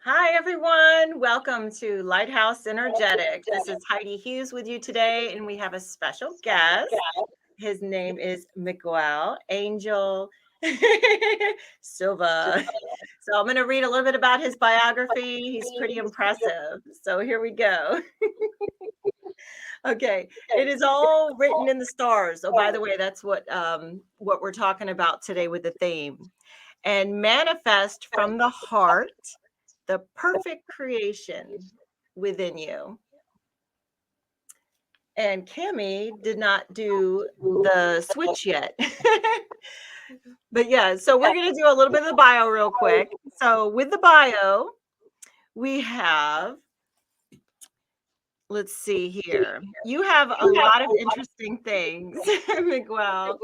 Hi, everyone. Welcome to Lighthouse Energetics. This is Heidi Hughes with you today, and we have a special guest. His name is Miguel Angel Silva. So I'm going to read a little bit about his biography. He's pretty impressive. So here we go. Okay, it is all written in the stars. Oh, by the way, that's what we're talking about today with the theme. And manifest from the heart the perfect creation within you. And Kimmy did not do the switch yet. But yeah, so we're going to do a little bit of the bio real quick. So with the bio, we have, let's see here. You have a lot of interesting things, Miguel.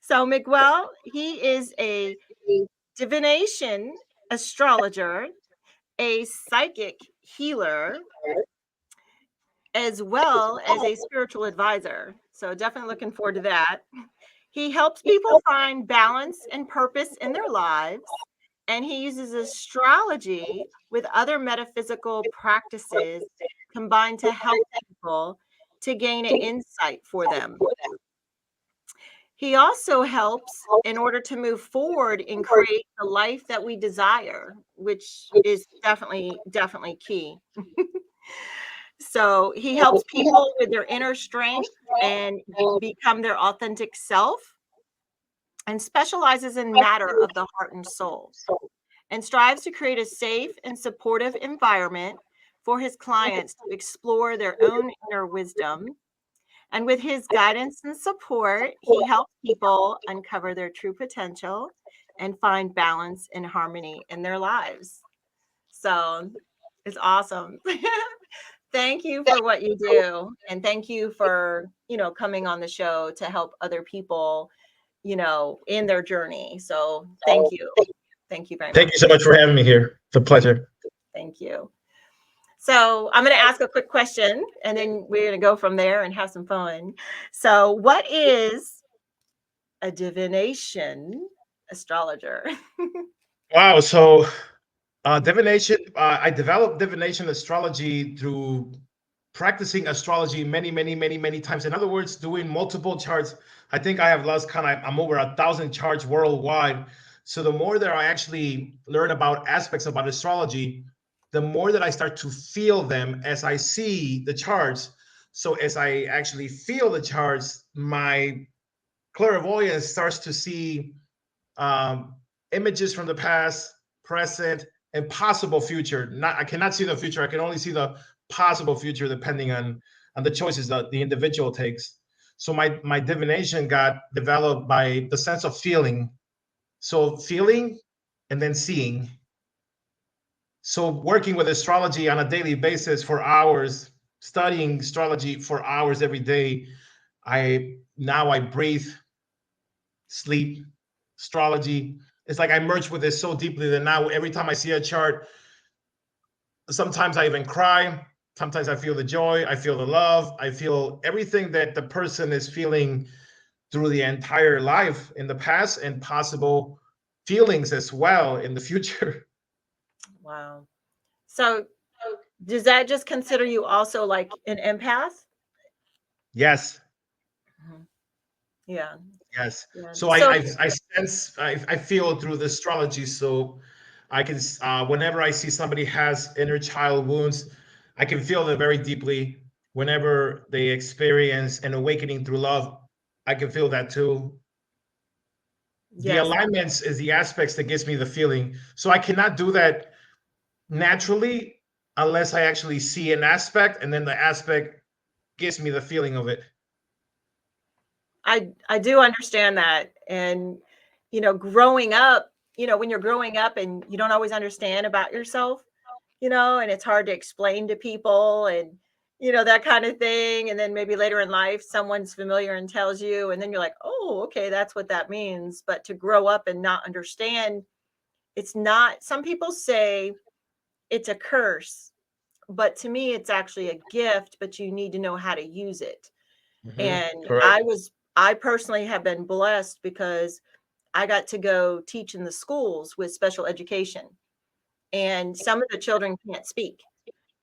So Miguel, he is a divination astrologer, a psychic healer, as well as a spiritual advisor. So definitely looking forward to that. He helps people find balance and purpose in their lives, and he uses astrology with other metaphysical practices combined to help people to gain an insight for them. He also helps in order to move forward and create the life that we desire, which is definitely key. So he helps people with their inner strength and become their authentic self, and specializes in matter of the heart and soul, and strives to create a safe and supportive environment for his clients to explore their own inner wisdom. And with his guidance and support, he helps people uncover their true potential and find balance and harmony in their lives. So it's awesome. Thank you for what you do. And thank you for, coming on the show to help other people, in their journey. So thank you. Thank you very Thank much. you so much for having me here. It's a pleasure. Thank you. So I'm going to ask a quick question and then we're going to go from there and have some fun. So, what is a divination astrologer? Wow. So, divination, I developed divination astrology through practicing astrology many times. In other words, doing multiple charts. I think I have lost count. I'm over 1,000 charts worldwide. So, the more that I actually learn about aspects about astrology, the more that I start to feel them as I see the charts. So, as I actually feel the charts, my clairvoyance starts to see um, images from the past, present, and possible future. Not I cannot see the future. I can only see the possible future depending on the choices that the individual takes. So my divination got developed by the sense of feeling. So feeling and then seeing. So working with astrology on a daily basis for hours, studying astrology for hours every day. I breathe, sleep, astrology. It's like I merged with it so deeply that now every time I see a chart, sometimes I even cry. Sometimes I feel the joy, I feel the love, I feel everything that the person is feeling through the entire life in the past and possible feelings as well in the future. Wow. So, does that just consider you also like an empath? Yes, Mhm. Yeah. yes. Yeah. So So, I sense, I feel through the astrology. So I can, whenever I see somebody has inner child wounds, I can feel them very deeply. Whenever they experience an awakening through love, I can feel that too. The yes, alignments is the aspects that gives me the feeling. So I cannot do that naturally unless I actually see an aspect, and then the aspect gives me the feeling of it. I do understand that. And growing up, when you're growing up and you don't always understand about yourself, and it's hard to explain to people and that kind of thing. And then maybe later in life someone's familiar and tells you, and then you're like, "Oh, okay, that's what that means." But to grow up and not understand, it's not, some people say it's a curse, but to me it's actually a gift, but you need to know how to use it. And Correct. I personally have been blessed because I got to go teach in the schools with special education. and some of the children can't speak.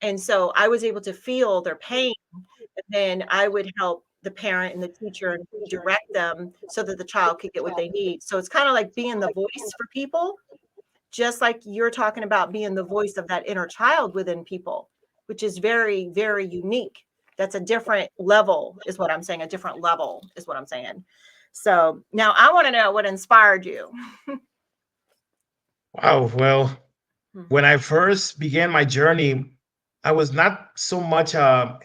And so I was able to feel their pain, and then I would help the parent and the teacher and direct them so that the child could get what they need. So it's kind of like being the voice for people, just like you're talking about being the voice of that inner child within people, which is very, very unique. That's a different level, is what I'm saying. A different level is what I'm saying. So now I want to know what inspired you. Wow. Well, when Mhm. I first began my journey, I was not so much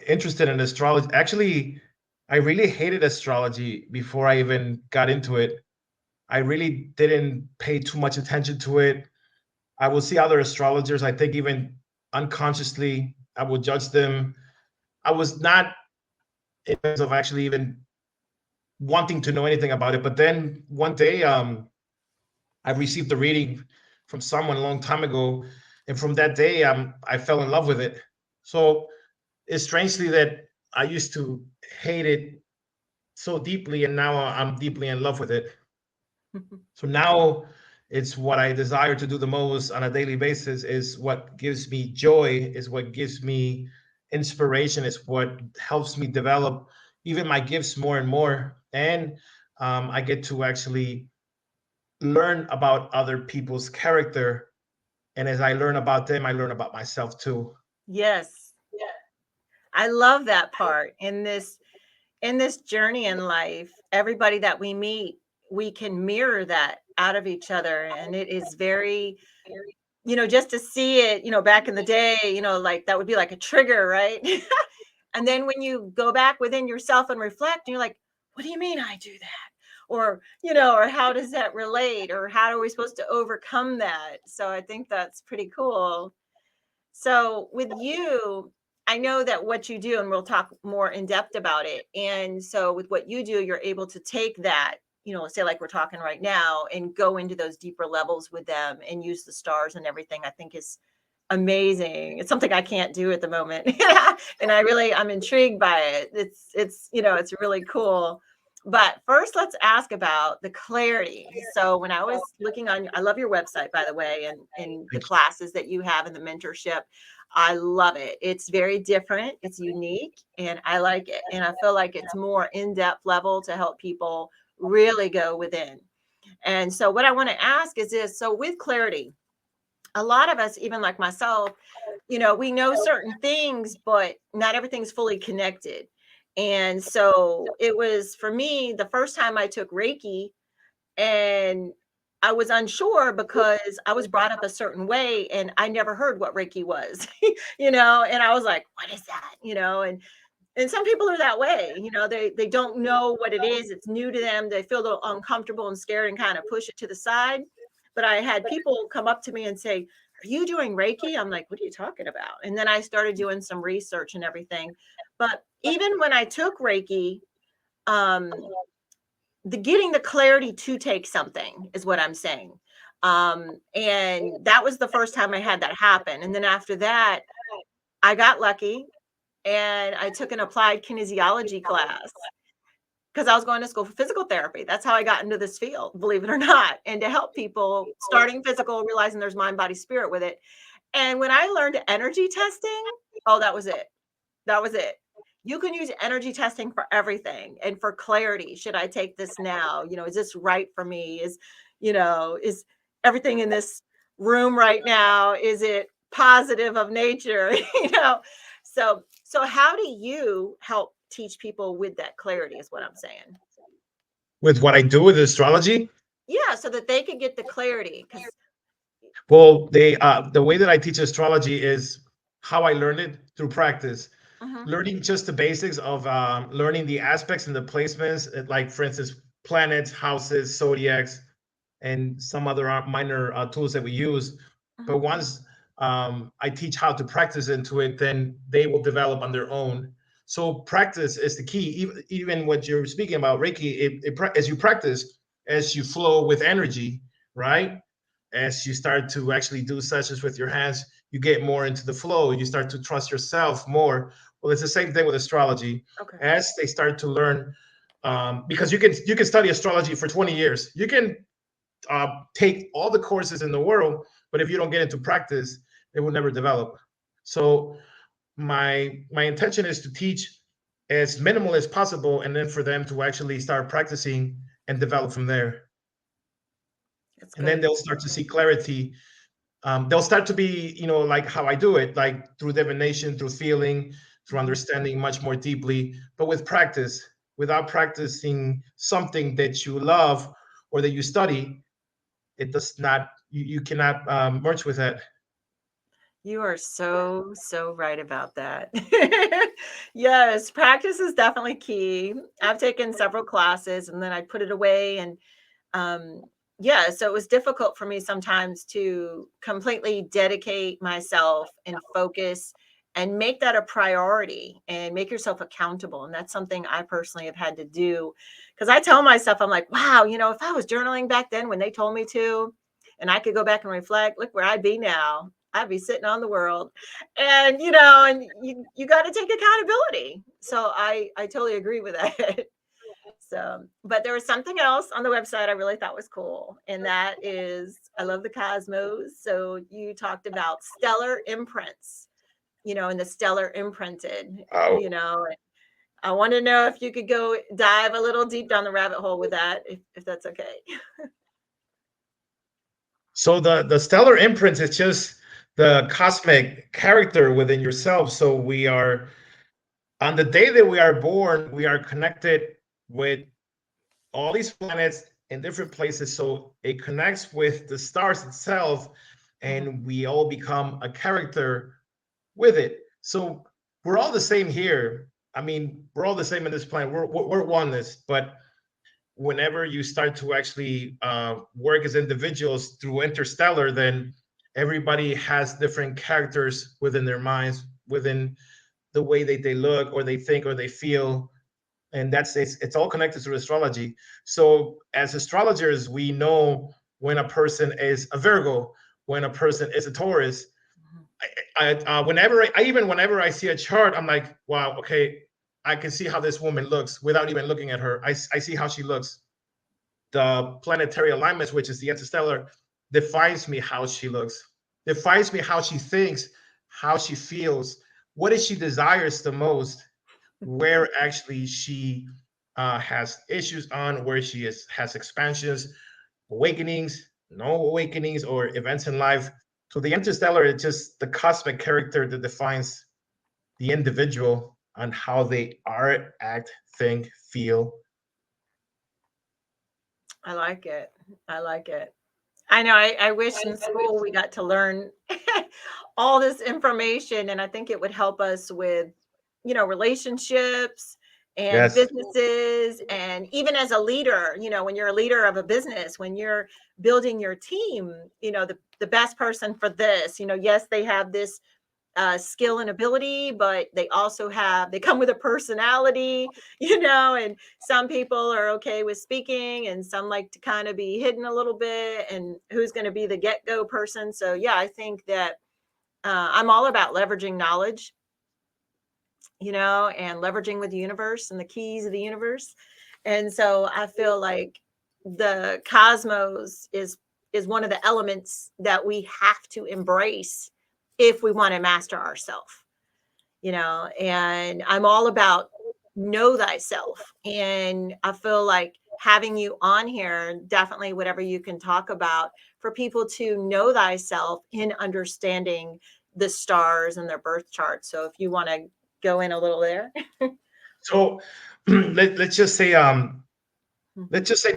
interested in astrology. Actually, I really hated astrology before I even got into it. I really didn't pay too much attention to it. I will see other astrologers. I think even unconsciously, I would judge them. I was not in terms of actually even wanting to know anything about it. But then one day, I received a reading from someone a long time ago, and from that day, I fell in love with it. So it's strangely that I used to hate it so deeply, and now I'm deeply in love with it. So now it's what I desire to do the most on a daily basis, is what gives me joy, is what gives me inspiration, is what helps me develop even my gifts more and more. And I get to actually learn about other people's character. And as I learn about them, I learn about myself too. Yes, I love that part. In this journey in life, everybody that we meet, we can mirror that out of each other, and it is very, just to see it, back in the day, like that would be like a trigger, right? And then when you go back within yourself and reflect, and you're like, what do you mean I do that? Or how does that relate? Or how are we supposed to overcome that? So I think that's pretty cool. So with you, I know that what you do, and we'll talk more in depth about it. And so with what you do, you're able to take that, say like we're talking right now, and go into those deeper levels with them and use the stars and everything. I think is amazing. It's something I can't do at the moment. And I'm intrigued by it. It's really cool. But first, let's ask about the clarity. So when I was looking on, I love your website, by the way, and the Thank classes that you have and the mentorship. I love it. It's very different. It's unique, and I like it. And I feel like it's more in-depth level to help people really go within. And so what I want to ask is this. So with clarity, a lot of us, even like myself, we know certain things, but not everything's fully connected. And so it was for me the first time I took Reiki, and I was unsure because I was brought up a certain way and I never heard what Reiki was, and I was like, what is that? And some people are that way, they don't know what it is. It's new to them. They feel a little uncomfortable and scared and kind of push it to the side. But I had people come up to me and say, are you doing Reiki? I'm like, what are you talking about? And then I started doing some research and everything. But even when I took Reiki, um, the getting the clarity to take something is what I'm saying. And that was the first time I had that happen. And then after that, I got lucky and I took an applied kinesiology class because I was going to school for physical therapy. That's how I got into this field, believe it or not, and to help people starting physical, realizing there's mind, body, spirit with it. And when I learned energy testing, oh, that was it. That was it. You can use energy testing for everything and for clarity. Should I take this now? Is this right for me? Is everything in this room right now, is it positive of nature? So how do you help teach people with that clarity is what I'm saying. With what I do with astrology, Yeah, so that they could get the clarity because well, the way that I teach astrology is how I learned it through practice. Learning just the basics of learning the aspects and the placements, like for instance, planets, houses, zodiacs, and some other minor tools that we use. But once I teach how to practice into it, then they will develop on their own. So practice is the key. Even what you're speaking about Reiki, as you practice, as you flow with energy, right? As you start to actually do sessions with your hands, you get more into the flow. You start to trust yourself more. Well, it's the same thing with astrology. okay. As they start to learn, because you can study astrology for 20 years. You can take all the courses in the world, but if you don't get into practice, it will never develop. So my intention is to teach as minimal as possible, and then for them to actually start practicing and develop from there. It's And then good. they'll start to see clarity. They'll start to be, like how I do it, like through divination, through feeling, through Mhm. understanding much more deeply, but with practice. Without practicing something that you love or that you study, it does not, you cannot merge with that. You are so, so right about that. Yes, practice is definitely key. I've taken several classes and then I put it away and um yeah, so it was difficult for me sometimes to completely dedicate myself and focus and make that a priority and make yourself accountable, and that's something I personally have had to do because I tell myself, I'm like, wow, if I was journaling back then when they told me to, and I could go back and reflect, look where I'd be now. I'd be sitting on the world. And and you got to take accountability, so I totally agree with that. So, but there was something else on the website I really thought was cool, and that is I love the cosmos. So you talked about stellar imprints, and the stellar imprinted, Oh, I want to know if you could go dive a little deep down the rabbit hole with that, if that's okay. so the stellar imprint is just the cosmic character within yourself. So we are, on the day that we are born, we are connected with all these planets in different places. So it connects with the stars itself, Mhm. and we all become a character with it. So we're all the same here. I mean, we're all the same in this planet. We're oneness. But whenever you start to actually work as individuals through interstellar, then everybody has different characters within their minds, within the way that they look or they think or they feel, and it's all connected to astrology. So as astrologers, we know when a person is a Virgo, when a person is a Taurus. Mhm. Whenever I see a chart, I'm like, wow, okay, I can see how this woman looks without even looking at her. I see how she looks. The planetary alignments, which is the interstellar, defines me how she looks, defines me how she thinks, how she feels, what is she desires the most, where actually she has issues on, where she has expansions, awakenings, no awakenings, or events in life. So the interstellar is just the cosmic character that defines the individual on how they are, act, think, feel. I like it. I like it. I know. I wish in school we got to learn all this information, and I think it would help us with, relationships and Yes. businesses, and even as a leader, when you're a leader of a business, when you're building your team, the best person for this, yes, they have this skill and ability, but they come with a personality, and some people are okay with speaking and some like to kind of be hidden a little bit, and who's going to be the get go person. So, yeah, I think that I'm all about leveraging knowledge, and leveraging with the universe and the keys of the universe. And so I feel like the cosmos is one of the elements that we have to embrace if we want to master ourselves, and I'm all about know thyself. And I feel like having you on here, definitely whatever you can talk about for people to know thyself in understanding the stars and their birth charts. So if you want to go in a little there. So let's just say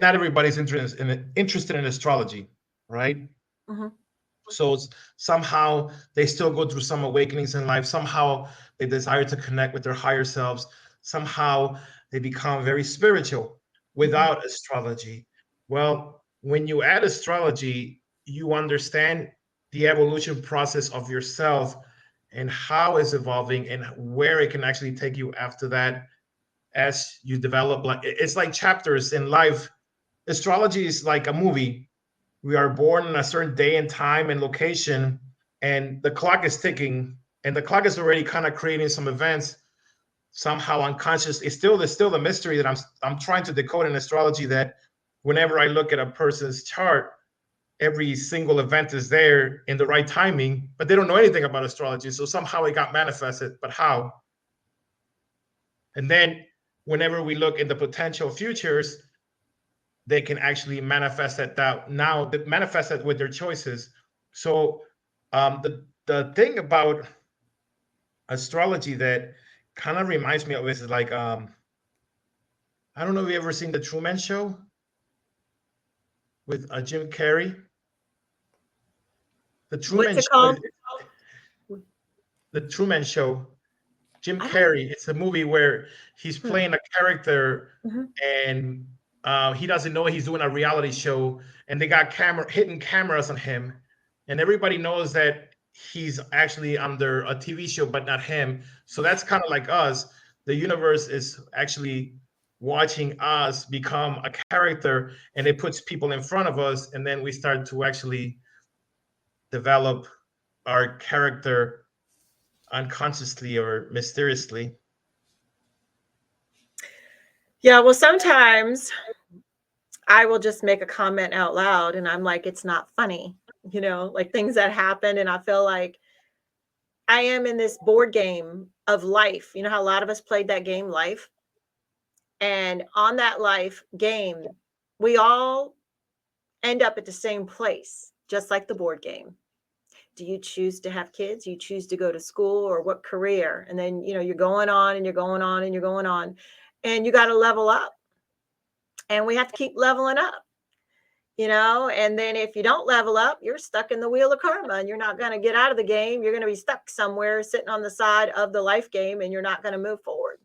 not everybody's interested in astrology, right? Mhm. So somehow they still go through some awakenings in life. Somehow they desire to connect with their higher selves. Somehow they become very spiritual Mhm. without astrology. Well, when you add astrology, you understand the evolution process of yourself and how it's evolving and where it can actually take you after that as you develop. Like it's like chapters in life. Astrology is like a movie. We are born in a certain day and time and location, and the clock is ticking, and the clock is already kind of creating some events somehow unconscious. It's still there's still the mystery that I'm trying to decode in astrology, that whenever I look at a person's chart, every single event is there in the right timing, but they don't know anything about astrology. So somehow it got manifested, but how? And then whenever we look in the potential futures, they can actually manifest that now, that manifest it with their choices. So the thing about astrology that kind of reminds me of is like I don't know if you ever seen the Truman Show with Jim Carrey. The What's Truman it Show is called? the Truman Show. Jim I don't. Carrey. It's a movie where he's Hmm. playing a character Mhm. and he doesn't know he's doing a reality show, and they got hidden cameras on him, and everybody knows that he's actually under a TV show, but not him. So that's kind of like us. The universe is actually watching us become a character, and it puts people in front of us, and then we start to actually develop our character unconsciously or mysteriously. Yeah, well, sometimes I will just make a comment out loud and I'm like, it's not funny, like things that happen. And I feel like I am in this board game of life. You know how a lot of us played that game, Life? And on that life game, we all end up at the same place, just like the board game. Do you choose to have kids? You choose to go to school or what career? And then, you're going on and you're going on and you're going on and you got to level up and we have to keep leveling up. And then if you don't level up, you're stuck in the wheel of karma and you're not going to get out of the game. You're going to be stuck somewhere sitting on the side of the life game and you're not going to move forward.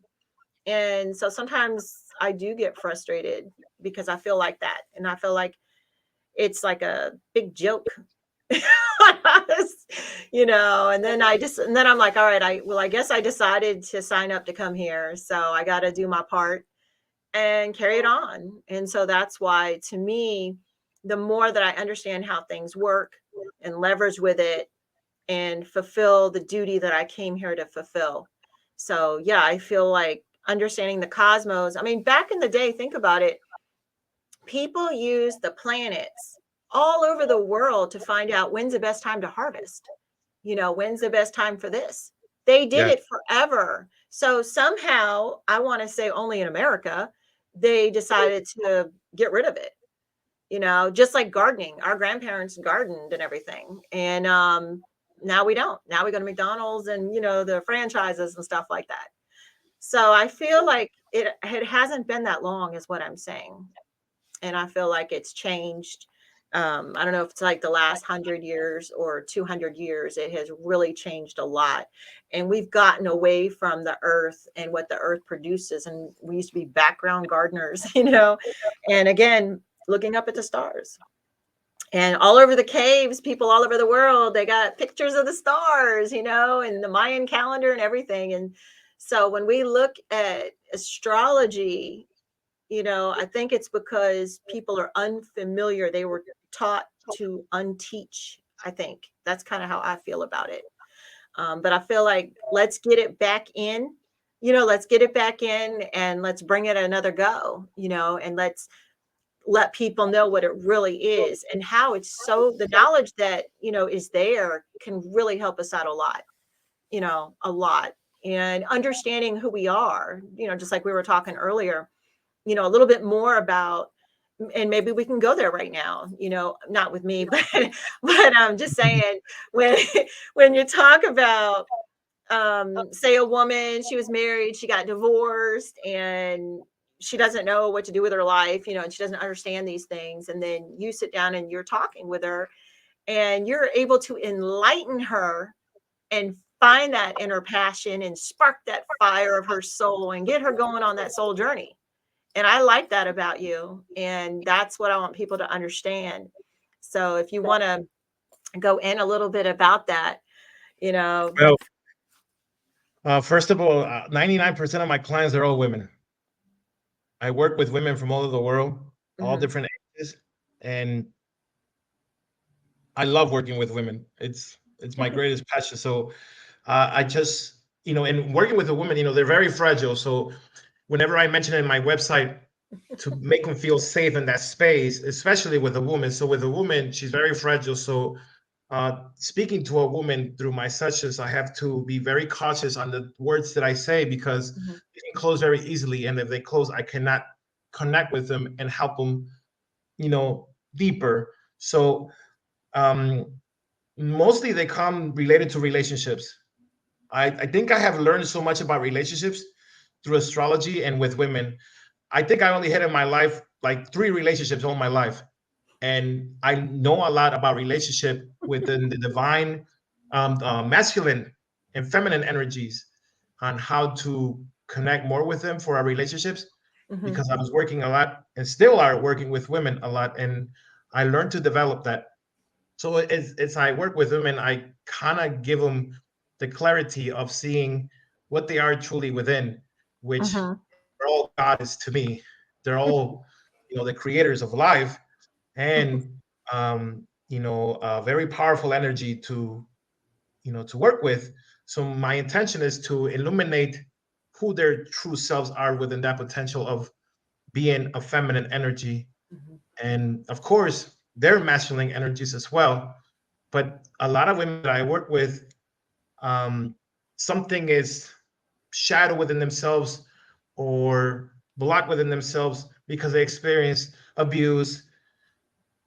And so sometimes I do get frustrated because I feel like that. And I feel like it's like a big joke on us, and then I'm like, all right, I guess I decided to sign up to come here. So I got to do my part and carry it on. And so that's why, to me, the more that I understand how things work and leverage with it and fulfill the duty that I came here to fulfill. So, yeah, I feel like understanding the cosmos. I mean, back in the day, think about it, people use the planets all over the world to find out when's the best time to harvest. When's the best time for this? They did Yeah. it forever. So somehow, I want to say only in America, they decided to get rid of it. Just like gardening. Our grandparents gardened and everything. And now we don't. Now we go to McDonald's and, the franchises and stuff like that. So I feel like it hasn't been that long, is what I'm saying. And I feel like it's changed. I don't know if it's like the last 100 years or 200 years. It has really changed a lot, and we've gotten away from the earth and what the earth produces. And we used to be background gardeners, and again, looking up at the stars. And all over the caves, people all over the world, they got pictures of the stars, and the Mayan calendar and everything. And so when we look at astrology, I think it's because people are unfamiliar. They were taught to unteach. I think that's kind of how I feel about it. But I feel like let's get it back in, let's get it back in and let's bring it another go, and let's let people know what it really is and how it's so the knowledge that, is there can really help us out a lot, a lot. And understanding who we are, just like we were talking earlier, a little bit more about, and maybe we can go there right now, not with me, but I'm just saying, when when you talk about, say a woman, she was married, she got divorced, and she doesn't know what to do with her life, and she doesn't understand these things, and then you sit down and you're talking with her and you're able to enlighten her and find that inner passion and spark that fire of her soul and get her going on that soul journey. And I like that about you. And that's what I want people to understand. So if you want to go in a little bit about that, you know. Well, first of all, 99% of my clients are all women. I work with women from all over the world, all Mhm. different ages, and I love working with women. It's my greatest passion. So I just, and working with a woman, they're very fragile. So whenever I mention it in my website, to make them feel safe in that space, especially with a woman. So with a woman, she's very fragile. So speaking to a woman through my sessions, I have to be very cautious on the words that I say because Mhm. they can close very easily. And if they close, I cannot connect with them and help them, deeper. So um, mostly they come related to relationships. I think I have learned so much about relationships through astrology and with women. I think I only had in my life like 3 relationships all my life, and I know a lot about relationship within the divine, masculine and feminine energies, on how to connect more with them for our relationships. Mhm. Because I was working a lot and still are working with women a lot, and I learned to develop that. So it's I work with them and I kind of give them the clarity of seeing what they are truly within, which Mhm. they're all goddess to me. They're all, the creators of life, and very powerful energy to work with. So my intention is to illuminate who their true selves are within that potential of being a feminine energy, Mhm. and of course their masculine energies as well. But a lot of women that I work with, um, something is shadow within themselves or blocked within themselves because they experience abuse.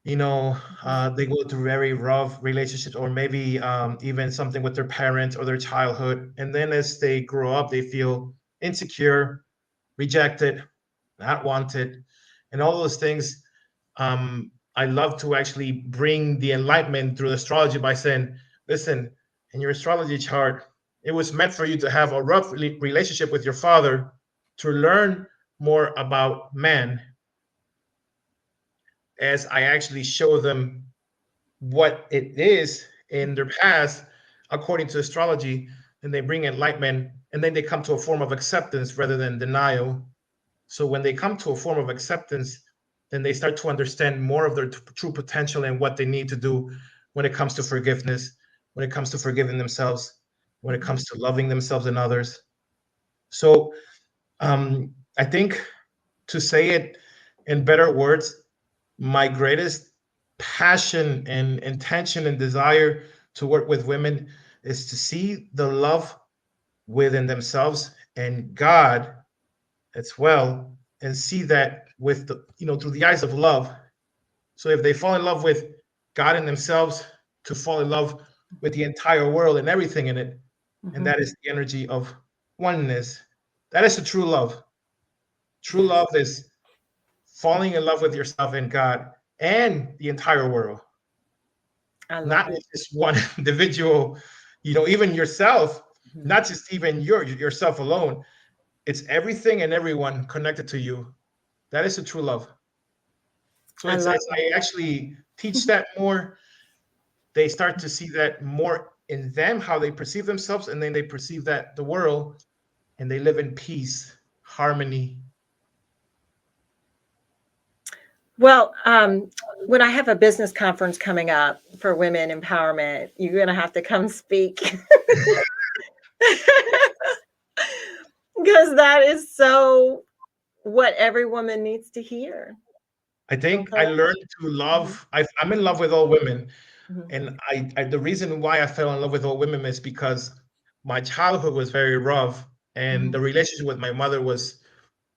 They go through very rough relationships, or maybe even something with their parents or their childhood. And then as they grow up, they feel insecure, rejected, not wanted, and all those things. I love to actually bring the enlightenment through astrology by saying, listen, in your astrology chart, it was meant for you to have a rough relationship with your father to learn more about man, as I actually show them what it is in their past according to astrology. And they bring enlightenment, and then they come to a form of acceptance rather than denial. So when they come to a form of acceptance, then they start to understand more of their true potential and what they need to do when it comes to forgiveness, when it comes to forgiving themselves, when it Mhm. comes to loving themselves and others. So I think, to say it in better words, my greatest passion and intention and desire to work with women is to see the love within themselves and God as well, and see that with through the eyes of love. So if they fall in love with God and themselves, to fall in love with the entire world and everything in it, and Mhm. that is the energy of oneness. That is the true love. True Yes. love is falling in love with yourself and God and the entire world, I not love it. with just one individual, even yourself, Mhm. not just even yourself alone. It's everything and everyone connected to you. That is the true love. So I it's love as I actually teach that more, they start to see that more in them, how they perceive themselves, and then they perceive that the world, and they live in peace, harmony. Well, when I have a business conference coming up for women empowerment, you're gonna have to come speak. Because that is so what every woman needs to hear. I think I Okay? learned to Mhm. love. I'm in love with all women, Mhm. and the reason why I fell in love with all women is because my childhood was very rough, and Mhm. the relationship with my mother was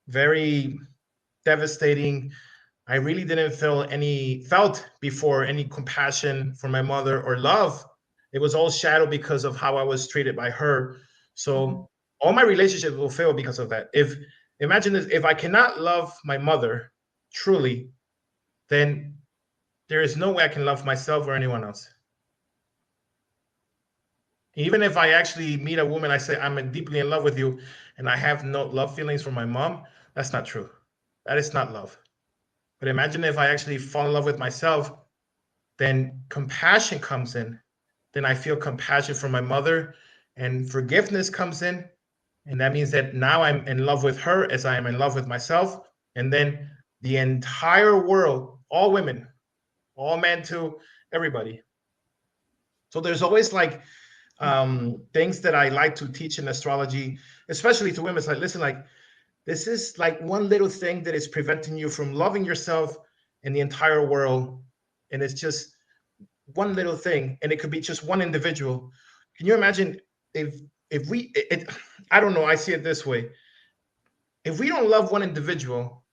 very devastating. I really didn't felt before any compassion for my mother or love. It was all shadow because of how I was treated by her. Mhm. So all my relationships will fail because of that. If Imagine this, if I cannot love my mother truly, then there is no way I can love myself or anyone else. Even if I actually meet a woman, I say I'm deeply in love with you, and I have no love feelings for my mom, that's not true. That is not love. But imagine if I actually fall in love with myself, then compassion comes in. Then I feel compassion for my mother, and forgiveness comes in. And that means that now I'm in love with her as I am in love with myself. And then the entire world, all women, all men too, everybody. So there's always like things that I like to teach in astrology, especially to women. It's like, listen, like, This is like one little thing that is preventing you from loving yourself and the entire world. And it's just one little thing, and it could be just one individual. Can you imagine if I don't know, I see it this way. If we don't love one individual,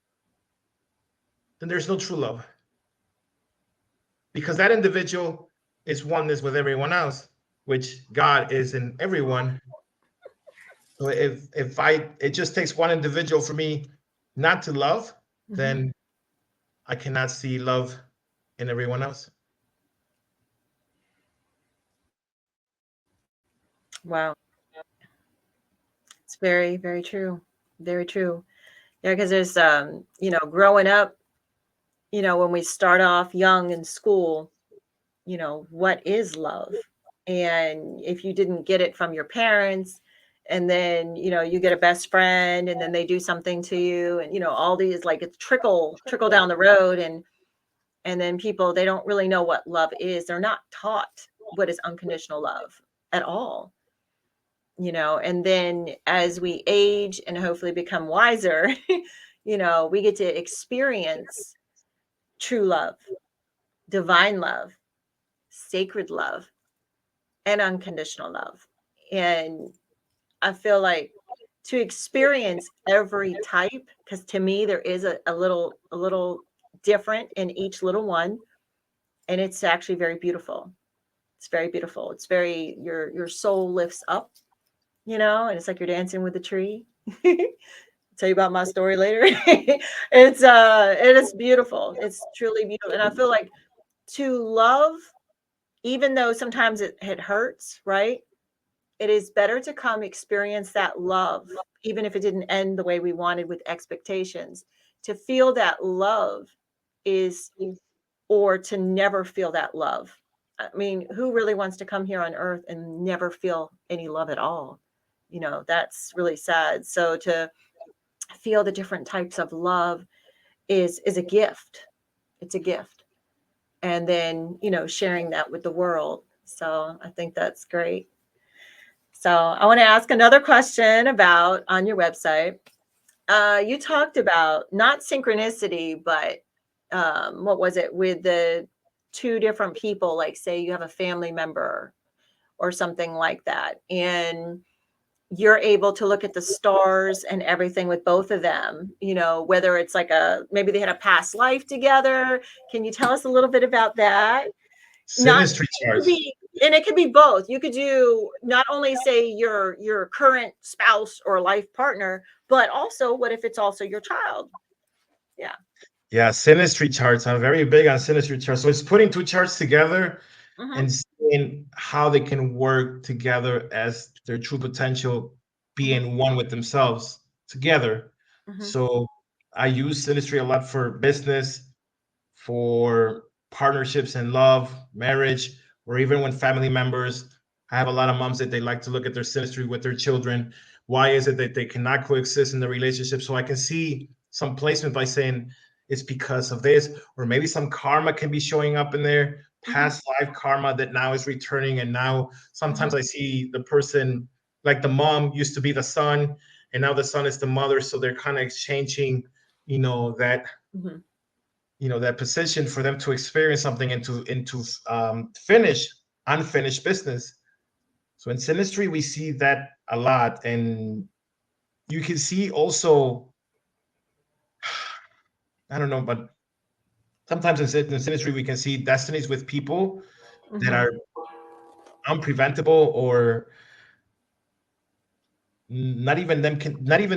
then there's no true love, because that individual is oneness with everyone else, which God is in everyone. So if I it just takes one individual for me not to love, then I cannot see love in everyone else. Wow. It's very, very true. Very true. Yeah, because there's growing up, when we start off young in school, what is love? And if you didn't get it from your parents, and then, you get a best friend and then they do something to you, and all these, like, it's trickle down the road, and then people, they don't really know what love is. They're not taught what is unconditional love at all. And then as we age and hopefully become wiser, we get to experience true love, divine love, sacred love, and unconditional love. And I feel like to experience every type, because to me there is a little different in each little one, and it's actually very beautiful. It's very beautiful. It's very, your soul lifts up, and it's like you're dancing with the tree. Tell you about my story later. It is beautiful. It's truly beautiful. And I feel like to love, even though sometimes it hurts, right? It is better to come experience that love, even if it didn't end the way we wanted with expectations. To feel that love is, or to never feel that love. I mean, who really wants to come here on earth and never feel any love at all? That's really sad. So to feel the different types of love is a gift. It's a gift. And then, sharing that with the world. So I think that's great. So I want to ask another question about on your website. You talked about not synchronicity, but what was it with the two different people? Like, say you have a family member or something like that, and you're able to look at the stars and everything with both of them, whether it's like maybe they had a past life together. Can you tell us a little bit about that? Not Synastry it could charts. be, and it could be both. You could do not only say your current spouse or life partner, but also what if it's also your child? Yeah. Yeah, synastry charts. I'm very big on synastry charts. So it's putting two charts together Hmm. and seeing how they can work together as their true potential, Hmm. being one with themselves together. Hmm. So I use synastry a lot for business, for partnerships and love, marriage, or even when family members. I have a lot of moms that they like to look at their synastry with their children. Why is it that they cannot coexist in the relationship? So I can see some placement by saying it's because of this, or maybe some karma can be showing up in there, Hmm. past life karma that now is returning. And now Hmm. sometimes I see the person, like the mom used to be the son, and now the son is the mother. So they're kind of exchanging, you know, that Hmm. that position for them to experience something and to finish unfinished business. So in synastry we see that a lot, and you can see also, I don't know, but sometimes in synastry we can see destinies with people that Hmm. are unpreventable, or not even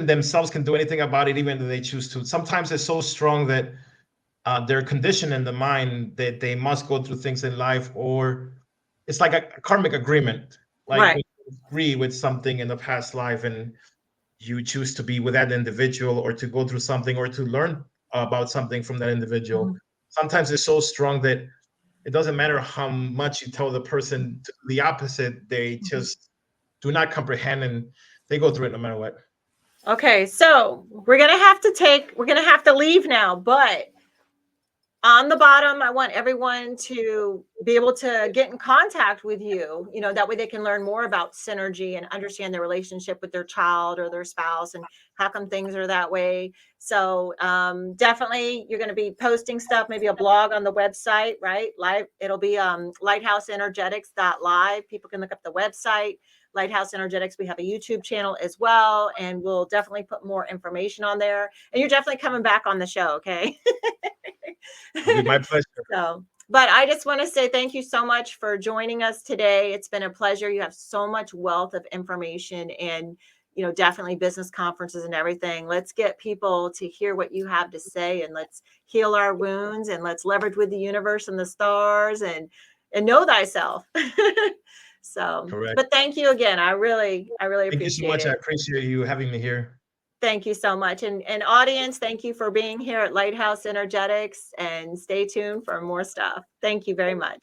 themselves can do anything about it, even though they choose to. Sometimes it's so strong that they're conditioned in the mind that they must go through things in life, or it's like a karmic agreement. Like Right. when you agree with something in the past life and you choose to be with that individual, or to go through something, or to learn about something from that individual. Hmm. Sometimes it's so strong that it doesn't matter how much you tell the person the opposite, they Hmm. just do not comprehend, and they go through it no matter what. Okay, so we're gonna have to leave now, but on the bottom, I want everyone to be able to get in contact with you. That way they can learn more about synergy and understand their relationship with their child or their spouse and how come things are that way. So definitely you're going to be posting stuff, maybe a blog on the website, right? Live. It'll be lighthouseenergetics.live. People can look up the website. Lighthouse Energetics. We have a YouTube channel as well, and we'll definitely put more information on there. And you're definitely coming back on the show, okay? It'll be my pleasure. So, but I just want to say thank you so much for joining us today. It's been a pleasure. You have so much wealth of information and, definitely business conferences and everything. Let's get people to hear what you have to say, and let's heal our wounds, and let's leverage with the universe and the stars, and know thyself. So, Correct. but thank you again. I really Thank you so appreciate much. I it. appreciate you having me here. Thank you so much. And audience, thank you for being here at Lighthouse Energetics, and stay tuned for more stuff. Thank you very much.